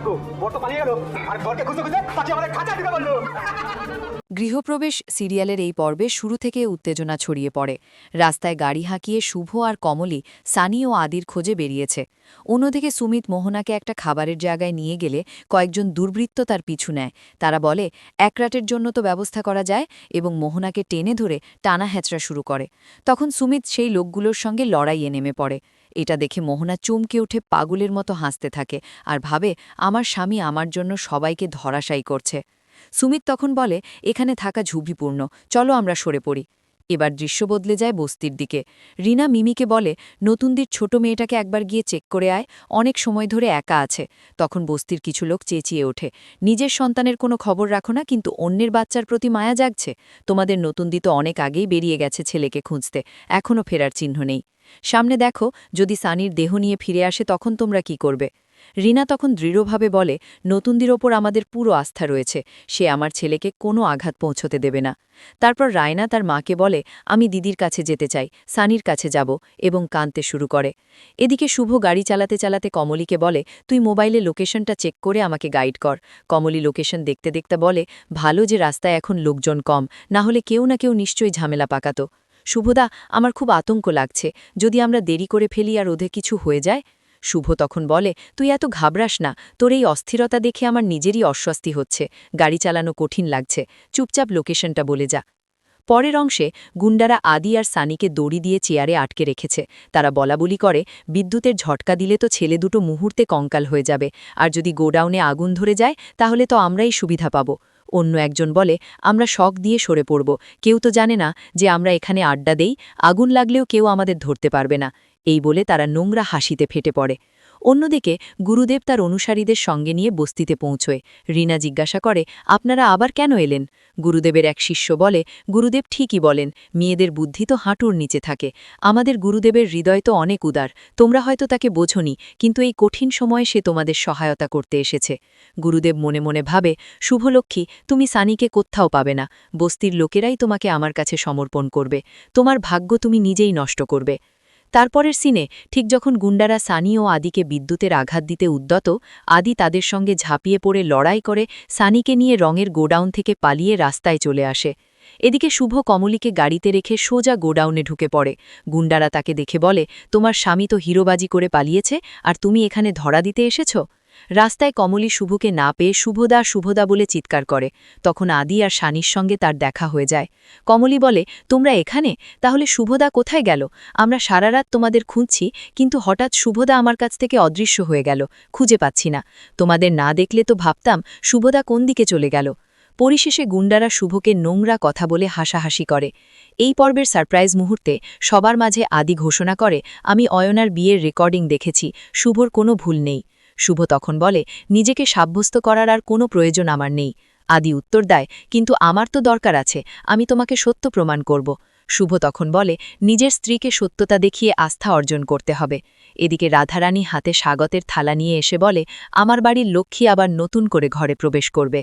ভাগ্য বর তো পালিয়ে গেল আর বরকে খুঁজে খুঁজে তাকে আমাদের খাঁচা দিতে বললো। গৃহপ্রবেশ সিরিয়ালের এই পর্বে শুরু থেকে উত্তেজনা ছড়িয়ে পড়ে। রাস্তায় গাড়ি হাঁকিয়ে শুভ আর কমলি সানি ও আদির খোঁজে বেরিয়েছে। অন্যদিকে সুমিত মোহনাকে একটা খাবারের জায়গায় নিয়ে গেলে কয়েকজন দুর্বৃত্ত তার পিছু নেয়। তারা বলে এক রাতের জন্য তো ব্যবস্থা করা যায়, এবং মোহনাকে টেনে ধরে টানা হ্যাচড়া শুরু করে। তখন সুমিত সেই লোকগুলোর সঙ্গে লড়াইয়ে নেমে পড়ে। এটা দেখে মোহনা চমকে উঠে পাগলের মতো হাসতে থাকে আর ভাবে আমার স্বামী আমার জন্য সবাইকে ধরাশায়ী করছে। সুমিত তখন বলে এখানে থাকা ঝুঁকিপূর্ণ, চলো আমরা সরে পড়ি। এবার দৃশ্য বদলে যায় বস্তির দিকে। রিনা মিমিকে বলে নতুনদের ছোট মেয়েটাকে একবার গিয়ে চেক করে আয়, অনেক সময় ধরে একা আছে। তখন বস্তির কিছু লোক চেঁচিয়ে ওঠে, নিজের সন্তানের কোনো খবর রাখো না, কিন্তু অন্যের বাচ্চার প্রতি মায়া জাগছে? তোমাদের নতুনদি তো অনেক আগেই বেরিয়ে গেছে ছেলেকে খুঁজতে, এখনও ফেরার চিহ্ন নেই। সামনে দেখো, যদি সানির দেহ নিয়ে ফিরে আসে তখন তোমরা কি করবে? রিনা তখন দৃঢ়ভাবে বলে নতুনদের ওপর আমাদের পুরো আস্থা রয়েছে, সে আমার ছেলেকে কোনো আঘাত পৌঁছতে দেবে না। তারপর রায়না তার মাকে বলে আমি দিদির কাছে যেতে চাই, সানির কাছে যাব, এবং কাঁদতে শুরু করে। এদিকে শুভ গাড়ি চালাতে চালাতে কমলিকে বলে তুই মোবাইলে লোকেশনটা চেক করে আমাকে গাইড কর। কমলি লোকেশন দেখতে দেখতে বলে ভালো যে রাস্তায় এখন লোকজন কম, না হলে কেউ না কেউ নিশ্চয়ই ঝামেলা পাকাত। শুভদা, আমার খুব আতঙ্ক লাগছে, যদি আমরা দেরি করে ফেলি আর ওদের কিছু হয়ে যায়। শুভ তখন বলে তুই এত ঘাবড়াস না, তোর এই অস্থিরতা দেখে আমার নিজেরই অস্বস্তি হচ্ছে, গাড়ি চালানো কঠিন লাগছে, চুপচাপ লোকেশনটা বলে যা। পরের অংশে গুন্ডারা আদি আর সানিকে দড়ি দিয়ে চেয়ারে আটকে রেখেছে। তারা বলাবলি করে বিদ্যুতের ঝটকা দিলে তো ছেলে দুটো মুহূর্তে কঙ্কাল হয়ে যাবে, আর যদি গোডাউনে আগুন ধরে যায় তাহলে তো আমরাই সুবিধা পাব। অন্য একজন বলে আমরা শক দিয়ে সরে পড়ব, কেউ তো জানে না যে আমরা এখানে আড্ডা দেই, আগুন লাগলেও কেউ আমাদের ধরতে পারবে না। এই বলে তারা নোংরা হাসিতে ফেটে পড়ে। অন্যদিকে গুরুদেব তার অনুসারীদের সঙ্গে নিয়ে বস্তিতে পৌঁছয়। রিনা জিজ্ঞাসা করে আপনারা আবার কেন এলেন? গুরুদেবের এক শিষ্য বলে গুরুদেব ঠিকই বলেন, মেয়েদের বুদ্ধি তো হাঁটুর নিচে থাকে, আমাদের গুরুদেবের হৃদয় তো অনেক উদার, তোমরা হয়তো তাকে বোঝনি, কিন্তু এই কঠিন সময়ে সে তোমাদের সহায়তা করতে এসেছে। গুরুদেব মনে মনে ভাবে শুভলক্ষ্মী, তুমি সানিকে কোথাও পাবে না, বস্তির লোকেরাই তোমাকে আমার কাছে সমর্পণ করবে, তোমার ভাগ্য তুমি নিজেই নষ্ট করবে। তারপরের সিনে ঠিক যখন গুন্ডারা সানি ও আদিকে বিদ্যুতের আঘাত দিতে উদ্যত, আদি তাদের সঙ্গে ঝাঁপিয়ে পড়ে লড়াই করে সানিকে নিয়ে রঙের গোডাউন থেকে পালিয়ে রাস্তায় চলে আসে। এদিকে শুভ কমলিকে গাড়িতে রেখে সোজা গোডাউনে ঢুকে পড়ে। গুন্ডারা তাকে দেখে বলে তোমার স্বামী তো হিরোবাজি করে পালিয়েছে, আর তুমি এখানে ধরা দিতে এসেছ? রাস্তায় কমলি শুভকে না পেয়ে শুভদা শুভদা বলে চিৎকার করে। তখন আদি আর সানির সঙ্গে তার দেখা হয়ে যায়। কমলি বলে তোমরা এখানে, তাহলে শুভদা কোথায় গেল? আমরা সারা রাত তোমাদের খুঁজছি, কিন্তু হঠাৎ শুভদা আমার কাছ থেকে অদৃশ্য হয়ে গেল, খুঁজে পাচ্ছি না। তোমাদের না দেখলে তো ভাবতাম শুভদা কোন দিকে চলে গেল। পরিশেষে গুন্ডারা শুভকে নোংরা কথা বলে হাসাহাসি করে। এই পর্বের সারপ্রাইজ মুহূর্তে সবার মাঝে আদি ঘোষণা করে আমি অয়নার বিয়ের রেকর্ডিং দেখেছি, শুভর কোনো ভুল নেই। শুভ তখন বলে নিজেকে সাব্যস্ত করার আর কোনো প্রয়োজন আমার নেই। আদি উত্তর দেয় কিন্তু আমার তো দরকার আছে, আমি তোমাকে সত্য প্রমাণ করব। শুভ তখন বলে নিজের স্ত্রীকে সত্যতা দেখিয়ে আস্থা অর্জন করতে হবে। এদিকে রাধারানী হাতে স্বাগতের থালা নিয়ে এসে বলে আমার বাড়ির লক্ষ্মী আবার নতুন করে ঘরে প্রবেশ করবে।